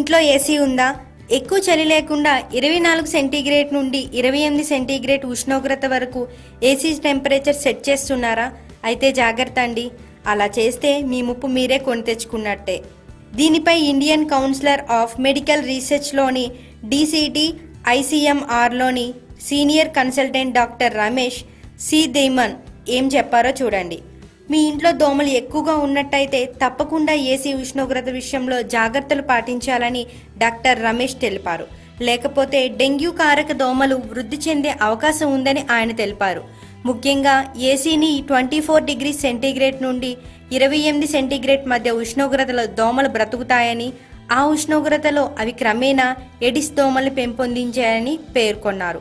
ఇంట్లో ఏసీ ఉందా? ఎక్కువ చలి లేకుండా 24 సెంటీగ్రేడ్ నుండి 28 సెంటీగ్రేడ్ ఉష్ణోగ్రత వరకు ఏసీ టెంపరేచర్ సెట్ చేస్తున్నారా? అయితే జాగ్రత్త అండి. అలా చేస్తే మీ ముప్పు మీరే కొని తెచ్చుకున్నట్టే. దీనిపై ఇండియన్ కౌన్సిల్ ఆఫ్ మెడికల్ రీసెర్చ్లోని DCT ICMRలోని senior consultant doctor Ramesh C Deman ఏం చెప్పారో చూడండి. మీ ఇంట్లో దోమలు ఎక్కువగా ఉన్నట్టయితే తప్పకుండా ఏసీ ఉష్ణోగ్రత విషయంలో జాగ్రత్తలు పాటించాలని డాక్టర్ రమేష్ తెలిపారు. లేకపోతే డెంగ్యూ కారక దోమలు వృద్ధి చెందే అవకాశం ఉందని ఆయన తెలిపారు. ముఖ్యంగా ఏసీని 24 డిగ్రీ సెంటీగ్రేడ్ నుండి 28 సెంటీగ్రేడ్ మధ్య ఉష్ణోగ్రతలో దోమలు బ్రతుకుతాయని, ఆ ఉష్ణోగ్రతలో అవి క్రమేణా ఎడిస్ దోమలు పెంపొందించాయని పేర్కొన్నారు.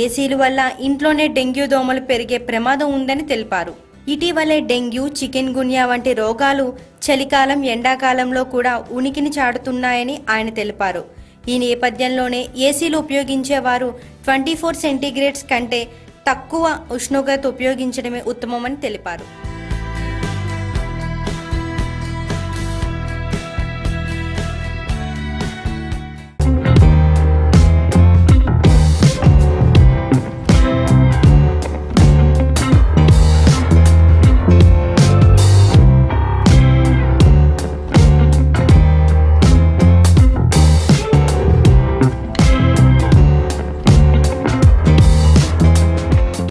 ఏసీల వల్ల ఇంట్లోనే డెంగ్యూ దోమలు పెరిగే ప్రమాదం ఉందని తెలిపారు. ఇటీవలే డెంగ్యూ, చికెన్ గున్యా వంటి రోగాలు చలికాలం, ఎండాకాలంలో కూడా ఉనికిని చాటుతున్నాయని ఆయన తెలిపారు. ఈ నేపథ్యంలోనే ఏసీలు ఉపయోగించేవారు 24 సెంటీగ్రేడ్స్ కంటే తక్కువ ఉష్ణోగ్రత ఉపయోగించడమే ఉత్తమమని తెలిపారు.